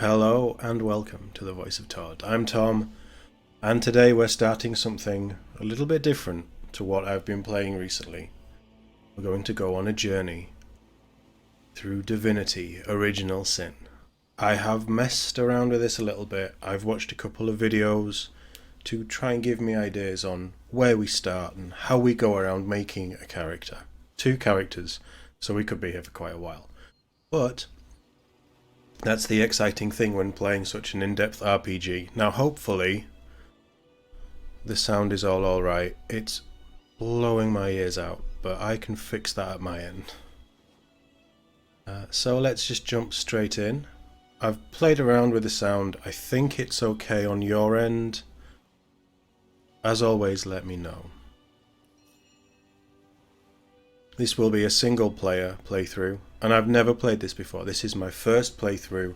Hello and welcome to the Voice of TOD. I'm Tom, and today we're starting something a little bit different to what I've been playing recently. We're going to go on a journey through Divinity Original Sin. I have messed around with this a little bit. I've watched a couple of videos to try and give me ideas on where we start and how we go around making a character. 2 characters, so we could be here for quite a while. But that's the exciting thing when playing such an in-depth RPG. Now hopefully the sound is all alright. It's blowing my ears out, but I can fix that at my end. So let's just jump straight in. I've played around with the sound. I think it's okay on your end. As always, let me know. This will be a single player playthrough, and I've never played this before. This is my first playthrough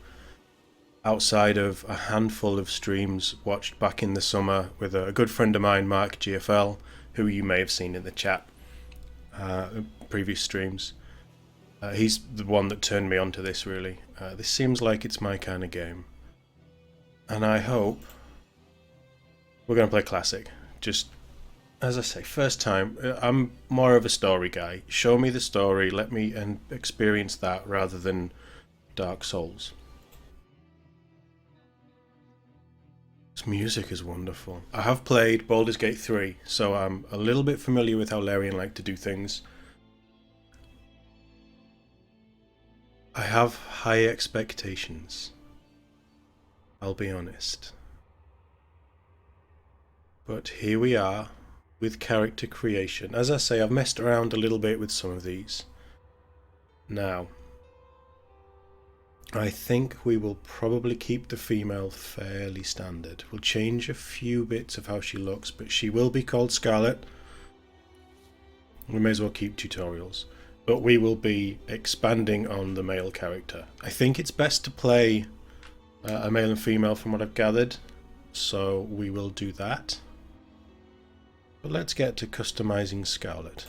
outside of a handful of streams watched back in the summer with a good friend of mine, Mark GFL, who you may have seen in the chat, previous streams. He's the one that turned me onto this, really. This seems like it's my kind of game. And I hope we're going to play classic. Just, as I say, first time. I'm more of a story guy. Show me the story, let me experience that rather than Dark Souls. This music is wonderful. I have played Baldur's Gate 3, so I'm a little bit familiar with how Larian like to do things. I have high expectations, I'll be honest. But here we are with character creation. As I say, I've messed around a little bit with some of these. Now, I think we will probably keep the female fairly standard. We'll change a few bits of how she looks, but she will be called Scarlet. We may as well keep tutorials. But we will be expanding on the male character. I think it's best to play a male and female from what I've gathered, so we will do that. But let's get to customizing Scarlet.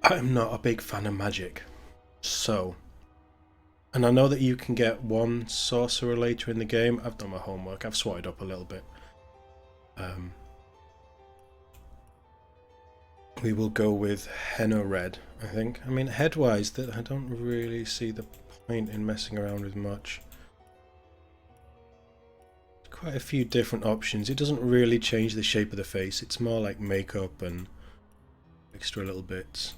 I'm not a big fan of magic, so... And I know that you can get one sorcerer later in the game. I've done my homework, I've swatted up a little bit. We will go with henna red, I think. I mean, head-wise, I don't really see the point in messing around with much. Quite a few different options. It doesn't really change the shape of the face. It's more like makeup and extra little bits.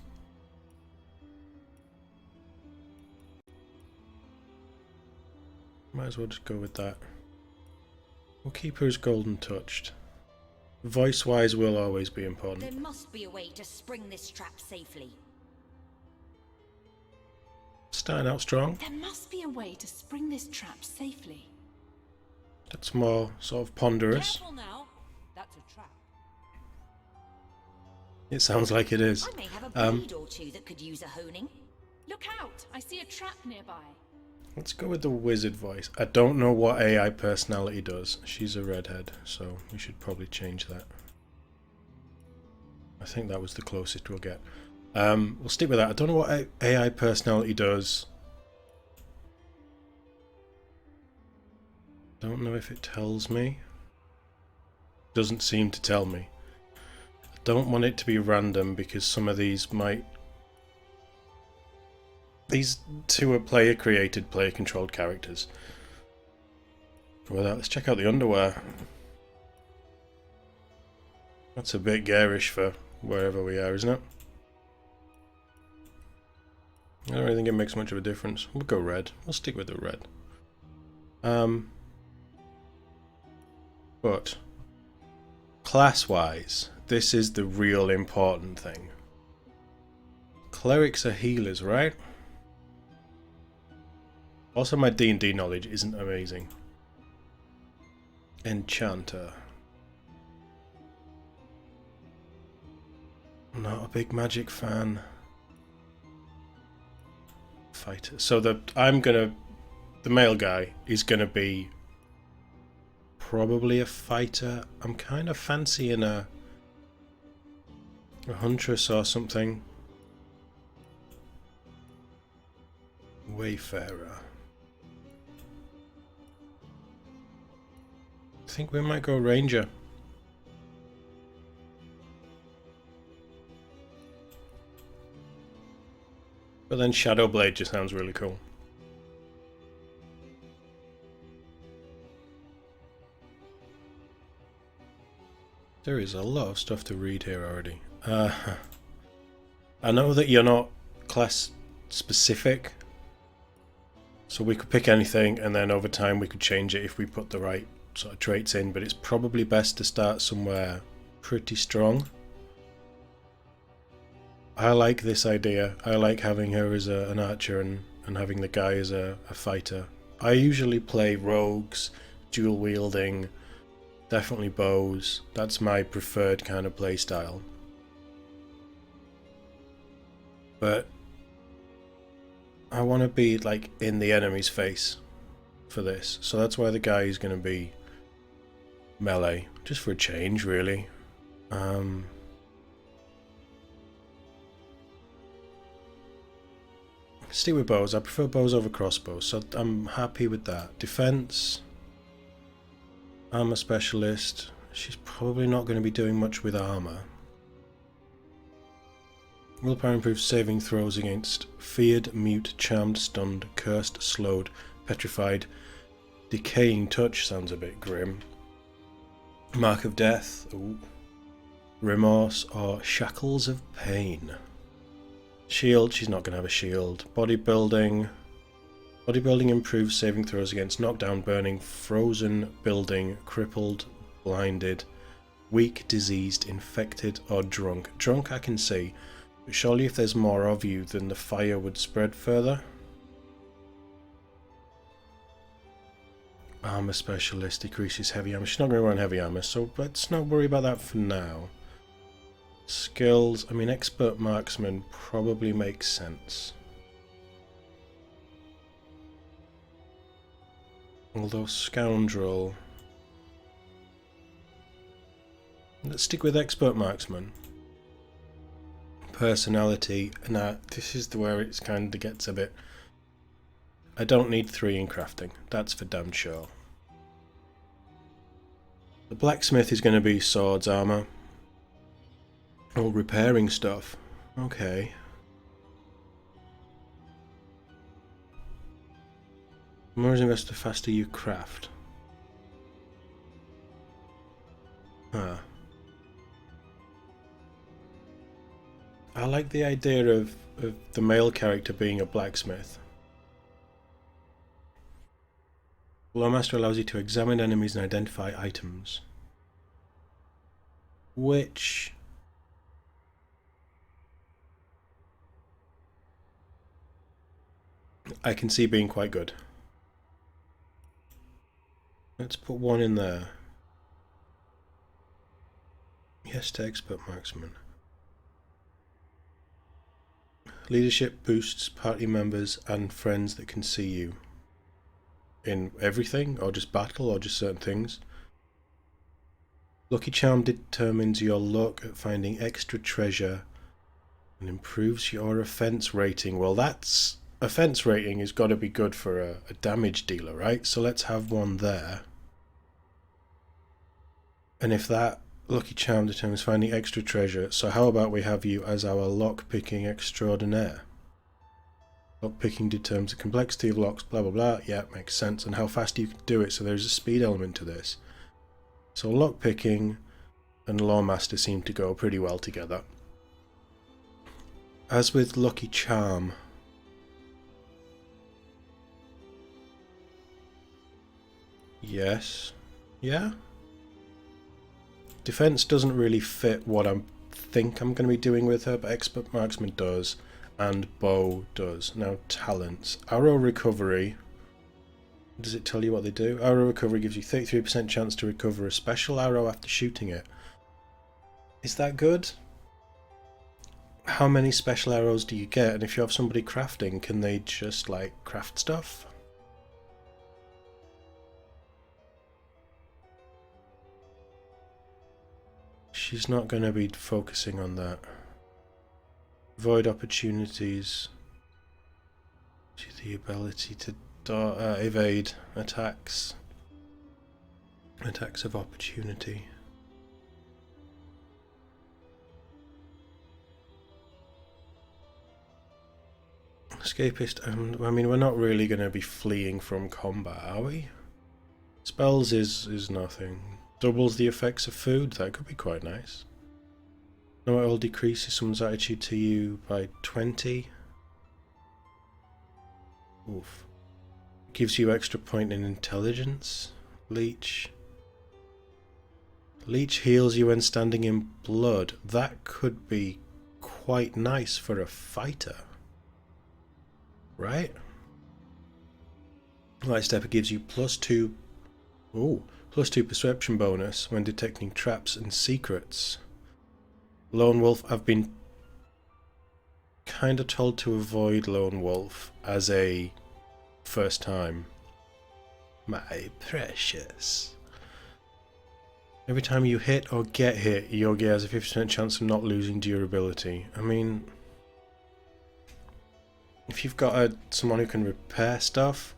Might as well just go with that. We'll keep her as golden touched. Voice-wise will always be important. There must be a way to spring this trap safely. Starting out strong. There must be a way to spring this trap safely. That's more sort of ponderous. Careful now. That's a trap. It sounds like it is. I may have a blade or two that could use a honing. Look out! I see a trap nearby. Let's go with the wizard voice. I don't know what AI personality does. She's a redhead, so we should probably change that. I think that was the closest we'll get. We'll stick with that. I don't know what AI personality does. Don't know if it tells me. Doesn't seem to tell me. I don't want it to be random because some of these might... These 2 are player-created, player-controlled characters. With that, let's check out the underwear. That's a bit garish for wherever we are, isn't it? I don't really think it makes much of a difference. We'll go red. We'll stick with the red. But class-wise, this is the real important thing. Clerics are healers, right? Also, my D&D knowledge isn't amazing. Enchanter. Not a big magic fan. Fighter. So the male guy is gonna be probably a fighter. I'm kind of fancying a huntress or something. Wayfarer. I think we might go Ranger. But then Shadowblade just sounds really cool. There is a lot of stuff to read here already. I know that you're not class specific, so we could pick anything and then over time we could change it if we put the right sort of traits in, but it's probably best to start somewhere pretty strong. I like this idea. I like having her as an archer and having the guy as a fighter. I usually play rogues, dual wielding, definitely bows. That's my preferred kind of play style. But I want to be like in the enemy's face for this, so that's why the guy is going to be melee, just for a change, really. Stick with bows. I prefer bows over crossbows, so I'm happy with that. Defense, armor specialist. She's probably not going to be doing much with armor. Willpower improves saving throws against feared, mute, charmed, stunned, cursed, slowed, petrified. Decaying touch sounds a bit grim. Mark of death. Ooh. Remorse or shackles of pain. Shield, she's not going to have a shield. Bodybuilding. Bodybuilding improves saving throws against knockdown, burning, frozen, building, crippled, blinded, weak, diseased, infected, or drunk. Drunk I can see. But surely if there's more of you, then the fire would spread further. Armor specialist decreases heavy armor. She's not going to run heavy armor, so let's not worry about that for now. Skills, I mean, expert marksman probably makes sense. Although scoundrel... Let's stick with expert marksman. Personality, nah, this is where it kind of gets a bit... I don't need 3 in crafting, that's for damn sure. The blacksmith is going to be swords armor. Oh, repairing stuff. Okay. The more invest, the faster you craft. Huh. I like the idea of the male character being a blacksmith. Lawmaster allows you to examine enemies and identify items. Which... I can see being quite good. Let's put 1 in there. Yes to expert marksman. Leadership boosts party members and friends that can see you. In everything, or just battle, or just certain things. Lucky Charm determines your luck at finding extra treasure and improves your offense rating. Well, that's... Offense rating has got to be good for a damage dealer, right? So let's have 1 there. And if that Lucky Charm determines finding extra treasure, so how about we have you as our lock-picking extraordinaire? Lock-picking determines the complexity of locks, blah blah blah. Yeah, makes sense. And how fast you can do it, so there's a speed element to this. So lock-picking and Lawmaster seem to go pretty well together. As with Lucky Charm... Yes. Yeah? Defense doesn't really fit what I think I'm going to be doing with her, but Expert Marksman does, and Bow does. Now, talents. Arrow Recovery. Does it tell you what they do? Arrow Recovery gives you 33% chance to recover a special arrow after shooting it. Is that good? How many special arrows do you get? And if you have somebody crafting, can they just, like, craft stuff? She's not going to be focusing on that. Avoid opportunities. The ability to evade attacks. Attacks of opportunity. Escapist, I mean, we're not really going to be fleeing from combat, are we? Spells is nothing. Doubles the effects of food, that could be quite nice. No, it will decrease someone's attitude to you by 20. Oof. Gives you extra point in intelligence. Leech. Leech heals you when standing in blood. That could be quite nice for a fighter. Right? Light Stepper gives you +2. Ooh, +2 perception bonus when detecting traps and secrets. Lone Wolf, I've been kind of told to avoid Lone Wolf as a first time. My precious. Every time you hit or get hit, Yogi has a 50% chance of not losing durability. I mean, if you've got someone who can repair stuff,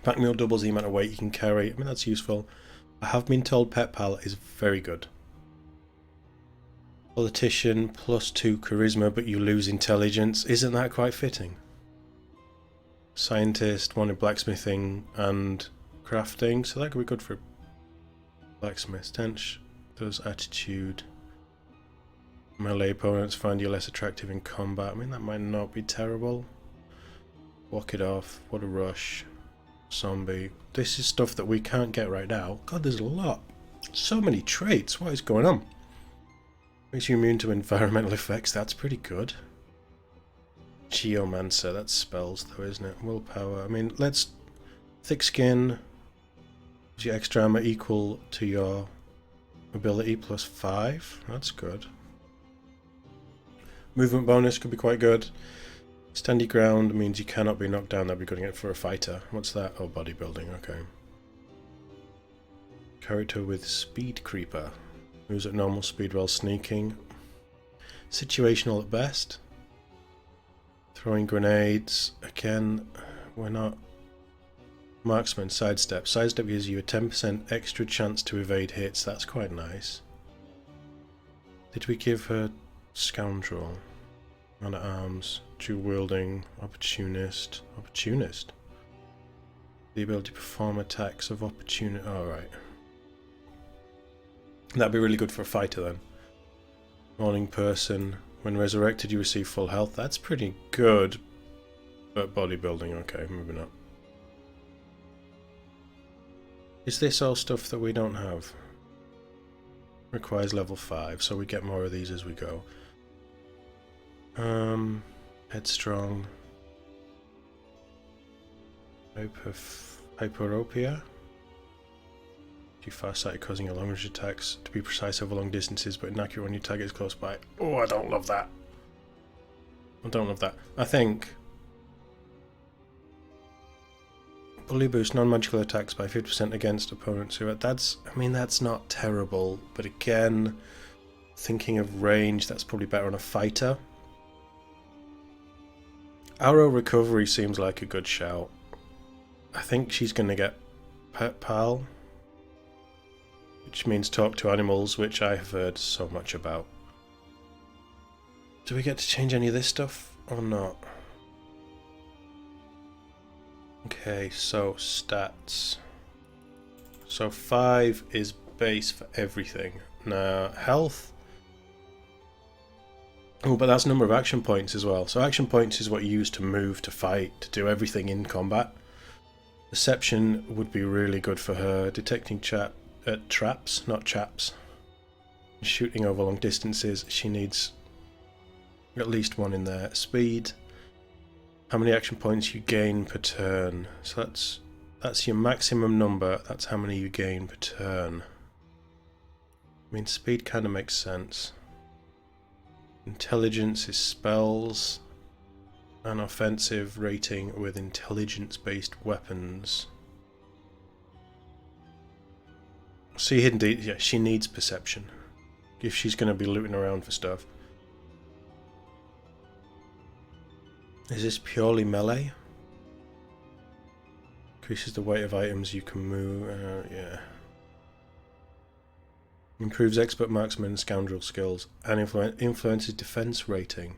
Pack Mule doubles the amount of weight you can carry. I mean, that's useful. I have been told Pet Pal is very good. Politician, +2 charisma, but you lose intelligence. Isn't that quite fitting? Scientist, 1 in blacksmithing and crafting, so that could be good for blacksmith. Tench does attitude. Melee opponents find you less attractive in combat. I mean, that might not be terrible. Walk it off. What a rush. Zombie. This is stuff that we can't get right now. God, there's a lot. So many traits. What is going on? Makes you immune to environmental effects. That's pretty good. Geomancer. That's spells though, isn't it? Willpower. I mean, let's... Thick skin. Gives you extra armor equal to your ability +5. That's good. Movement bonus could be quite good. Stand your ground means you cannot be knocked down. That'd be good for a fighter. What's that? Oh, bodybuilding. Okay. Character with speed creeper. Moves at normal speed while sneaking. Situational at best. Throwing grenades. Again, we're not... Marksman, sidestep. Sidestep gives you a 10% extra chance to evade hits. That's quite nice. Did we give her scoundrel? Man at arms. Dual wielding. Opportunist. Opportunist. The ability to perform attacks of opportunity. Alright. That'd be really good for a fighter then. Morning person. When resurrected you receive full health. That's pretty good. But bodybuilding, okay, moving up. Is this all stuff that we don't have? Requires level 5, so we get more of these as we go. Headstrong. Hyperopia. Too far-sighted, causing your long-range attacks to be precise over long distances, but inaccurate when your target is close by. Oh, I don't love that. I don't love that. I think... Bully boost non-magical attacks by 50% against opponents who are... That's... I mean, that's not terrible, but again, thinking of range, that's probably better on a fighter. Arrow recovery seems like a good shout. I think she's going to get Pet Pal, which means talk to animals, which I have heard so much about. Do we get to change any of this stuff or not? Okay, so stats. So 5 is base for everything. Now, health. Oh, but that's number of action points as well. So action points is what you use to move, to fight, to do everything in combat. Deception would be really good for her. Detecting traps, not chaps. Shooting over long distances. She needs at least 1 in there. Speed. How many action points you gain per turn. So that's your maximum number. That's how many you gain per turn. I mean, speed kind of makes sense. Intelligence is spells. An offensive rating with intelligence-based weapons. See hidden details. Yeah, she needs perception if she's going to be looting around for stuff. Is this purely melee? Increases the weight of items you can move. Yeah. Improves expert marksman and scoundrel skills and influences defense rating.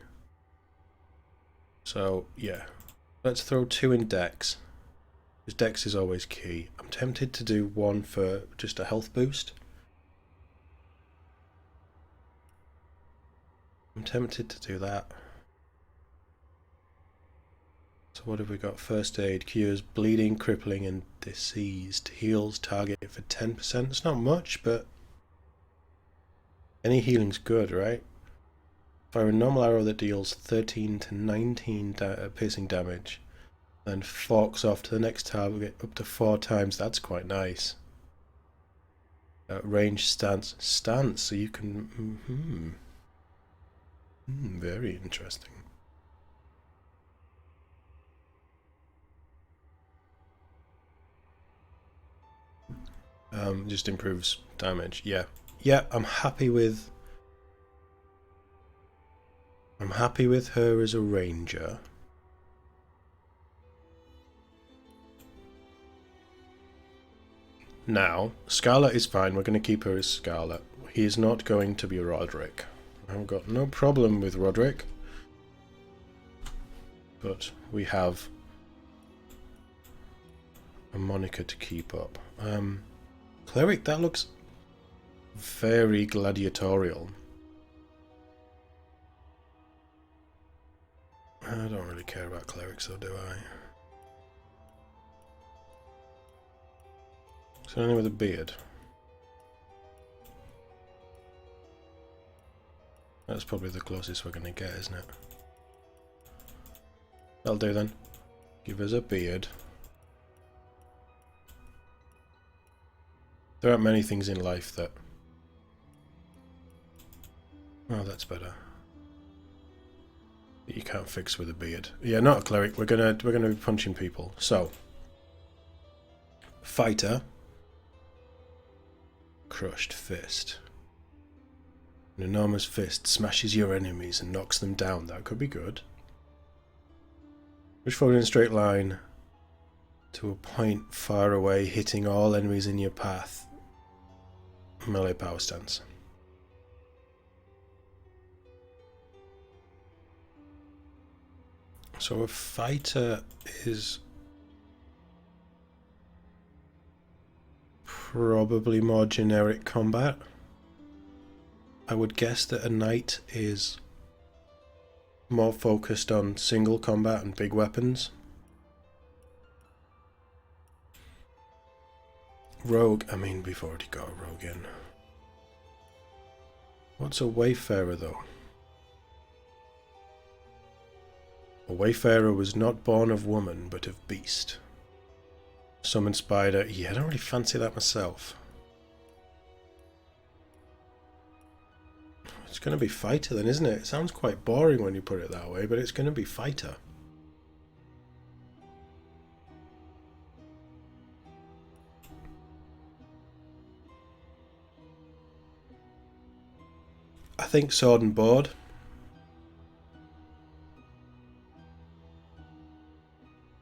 So, yeah. Let's throw 2 in dex. Because dex is always key. I'm tempted to do 1 for just a health boost. I'm tempted to do that. So what have we got? First aid, cures bleeding, crippling and diseased. Heals target for 10%. It's not much, but any healing's good, right? Fire a normal arrow that deals 13 to 19 piercing damage. Then forks off to the next target up to 4 times. That's quite nice. Range stance. Stance, so you can... very interesting. Just improves damage. Yeah. Yeah, I'm happy with her as a ranger. Now, Scarlet is fine. We're going to keep her as Scarlet. He is not going to be Roderick. I've got no problem with Roderick. But we have a moniker to keep up. Cleric, that looks very gladiatorial. I don't really care about clerics though, do I? Is there anyone with a beard? That's probably the closest we're going to get, isn't it? That'll do then. Give us a beard. There aren't many things in life that... Oh, that's better. That you can't fix with a beard. Yeah, not a cleric. We're gonna be punching people. So, fighter. Crushed fist. An enormous fist smashes your enemies and knocks them down. That could be good. Push forward in a straight line to a point far away, hitting all enemies in your path. Melee power stance. So a fighter is probably more generic combat. I would guess that a knight is more focused on single combat and big weapons. Rogue, I mean, we've already got a rogue in. What's a wayfarer though? A wayfarer was not born of woman, but of beast. Summon spider, yeah, I don't really fancy that myself. It's going to be fighter then, isn't it? It sounds quite boring when you put it that way, but it's going to be fighter. I think sword and board.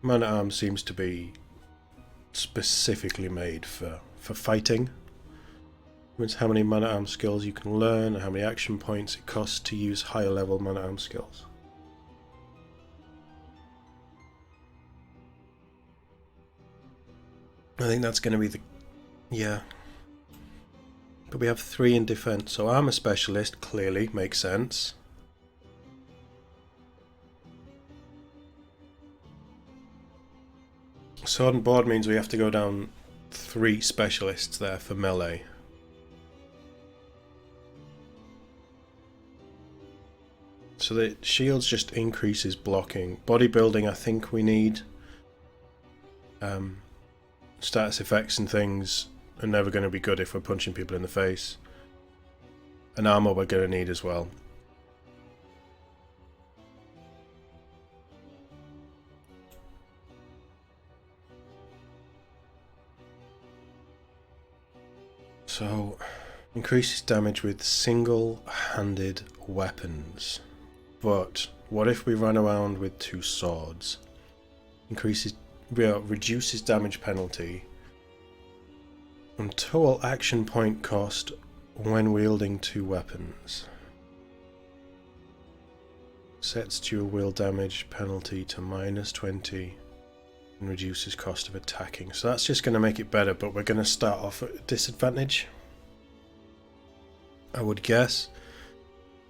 Man at Arms seems to be specifically made for fighting. It's how many Man at Arms skills you can learn and how many action points it costs to use higher level Man at Arms skills. I think that's going to be the... yeah. But we have 3 in defense, so armor specialist clearly makes sense. Sword and board means we have to go down 3 specialists there for melee. So the shields just increases blocking. Bodybuilding, I think we need. Status effects and things are never going to be good if we're punching people in the face. And armor we're going to need as well. So, increases damage with single-handed weapons. But what if we ran around with 2 swords? Reduces damage penalty and total action point cost when wielding 2 weapons. Sets dual wield damage penalty to -20 and reduces cost of attacking. So that's just going to make it better, but we're going to start off at a disadvantage, I would guess.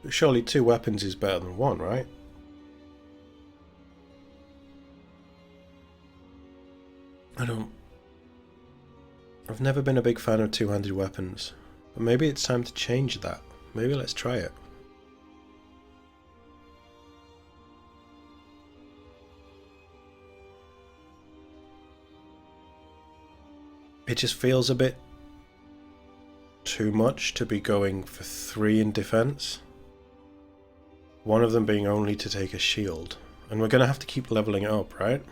But surely 2 weapons is better than 1, right? I've never been a big fan of 2-handed weapons, but maybe it's time to change that. Maybe let's try it. It just feels a bit too much to be going for 3 in defense. One of them being only to take a shield. And we're going to have to keep leveling it up, right?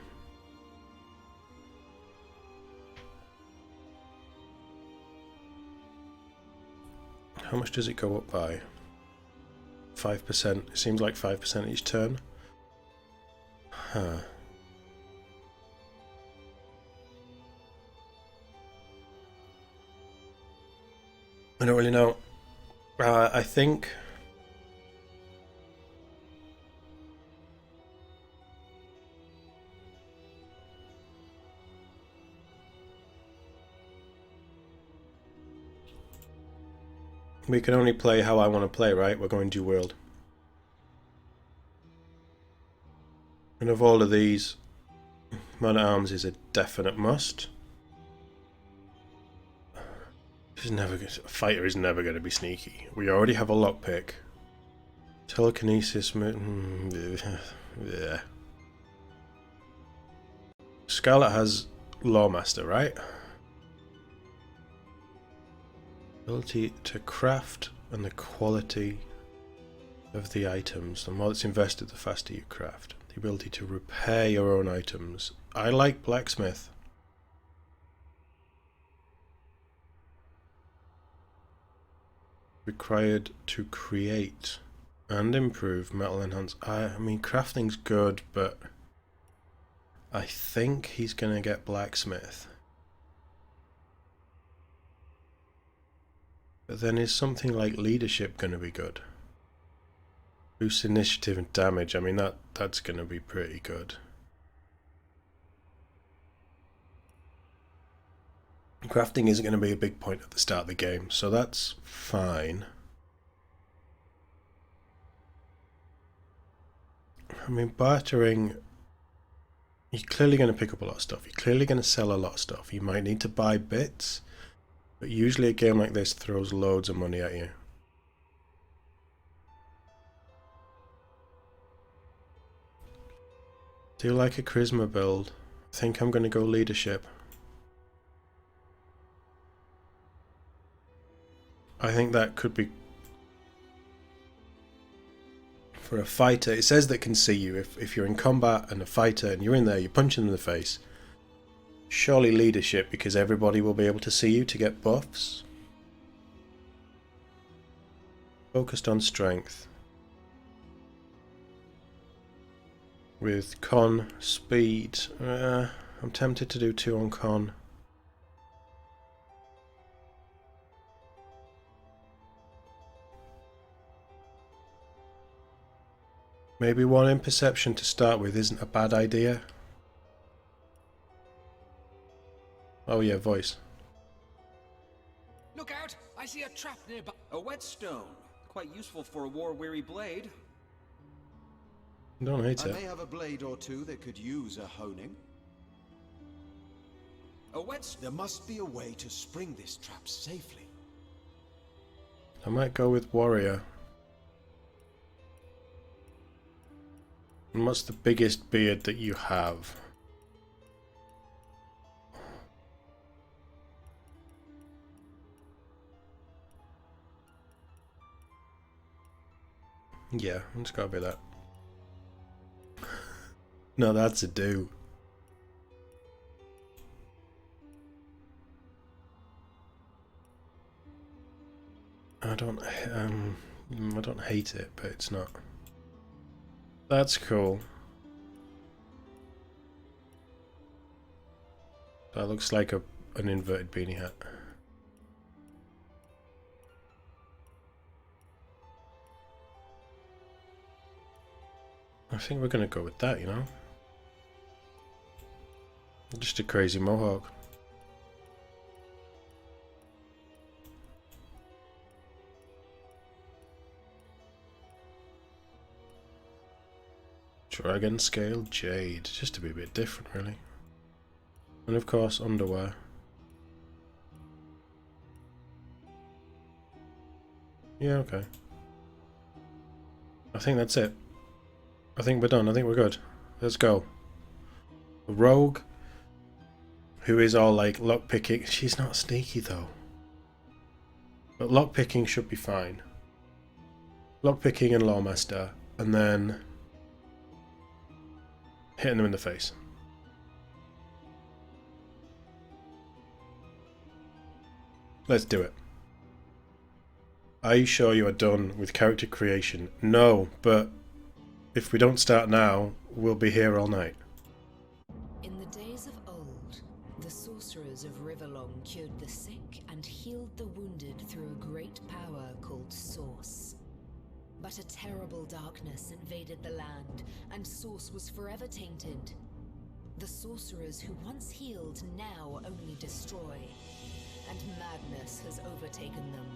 How much does it go up by? 5%. It seems like 5% each turn. Huh. I don't really know. I think we can only play how I want to play, right? We're going dual wield. And of all of these, Man at Arms is a definite must. A fighter is never going to be sneaky. We already have a lockpick. Telekinesis. Yeah. Scarlet has Lawmaster, right? Ability to craft and the quality of the items. The more that's invested, the faster you craft. The ability to repair your own items. I like Blacksmith. Required to create and improve metal enhance. I mean, crafting's good, but I think he's gonna get Blacksmith. But then is something like leadership gonna be good? Boost initiative and damage. I mean, that's gonna be pretty good. Crafting isn't going to be a big point at the start of the game, so that's fine. I mean, bartering, you're clearly going to pick up a lot of stuff. You're clearly going to sell a lot of stuff. You might need to buy bits, but usually a game like this throws loads of money at you. Do you like a charisma build? I think I'm going to go leadership. I think that could be for a fighter. It says that can see you. If you're in combat and a fighter and you're in there, you punch them in the face. Surely leadership, because everybody will be able to see you to get buffs. Focused on strength. With con, speed. I'm tempted to do 2 on con. Maybe 1 in perception to start with isn't a bad idea. Oh yeah, voice. Look out! I see a trap nearby. A whetstone. Quite useful for a war-weary blade. Don't hate I it. may have a blade or 2 that could use a honing. A whetstone. There must be a way to spring this trap safely. I might go with warrior. And what's the biggest beard that you have? Yeah, it's gotta be that. No, that's a do. I don't hate it, but it's not. That's cool. That looks like an inverted beanie hat. I think we're gonna go with that, you know? Just a crazy mohawk. Dragon scale jade, just to be a bit different really. And of course underwear. Yeah, okay. I think that's it. I think we're done. I think we're good. Let's go. The rogue, who is all like lockpicking. She's not sneaky though. But lockpicking should be fine. Lockpicking and lawmaster, and then hitting them in the face. Let's do it. Are you sure you are done with character creation? No, but if we don't start now, we'll be here all night. In the days of old, the sorcerers of Riverlong cured the sick and healed the wounded through a great power called Source. But a terrible darkness invaded the land, and Source was forever tainted. The sorcerers who once healed now only destroy, and madness has overtaken them.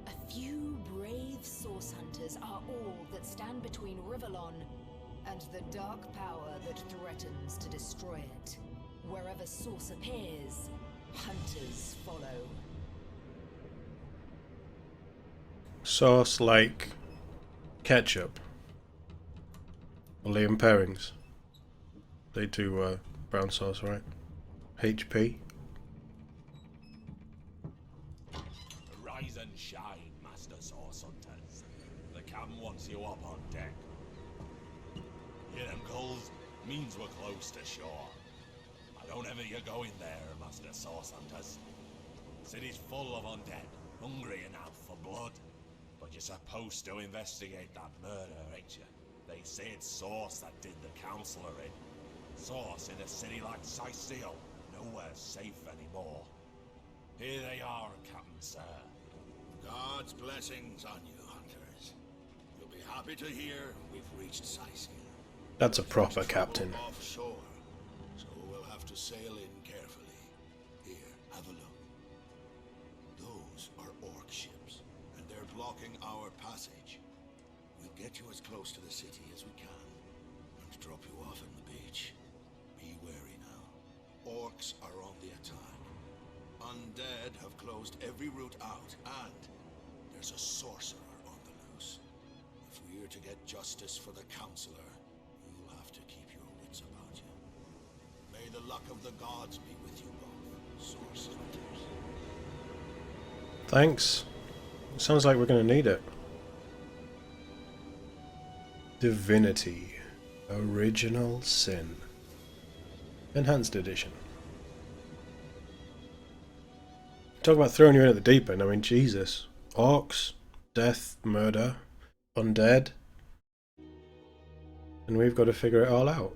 A few brave Source hunters are all that stand between Riverlon and the dark power that threatens to destroy it. Wherever Source appears, hunters follow. Sauce like ketchup. Or Liam Pairings. They do brown sauce, right? HP. Rise and shine, Master Sauce Hunters. The cam wants you up on deck. Hear them calls? Means we're close to shore. I don't ever you going there, Master Sauce Hunters. City's full of undead, hungry enough for blood. But you're supposed to investigate that murder, ain't you? They say it's Sauce that did the counselor in. Sauce in a city like Sicil, nowhere safe anymore. Here they are, Captain Sir. God's blessings on you, hunters. You'll be happy to hear we've reached Sicil. That's a proper captain. Offshore, so we'll have to sail in carefully. Here, have a look. Those are orc ships, and they're blocking our passage. We'll get you as close to the city as we can, and drop you off on the beach. Be wary now. Orcs are on the attack. Undead have closed every route out, and there's a sorcerer on the loose. If we're to get justice for the counselor, you'll have to keep your wits about you. May the luck of the gods be with you both, Source Hunters. Thanks. It sounds like we're going to need it. Divinity Original Sin. Enhanced Edition. Talk about throwing you in at the deep end. I mean, Jesus. Orcs, death, murder, undead. And we've got to figure it all out.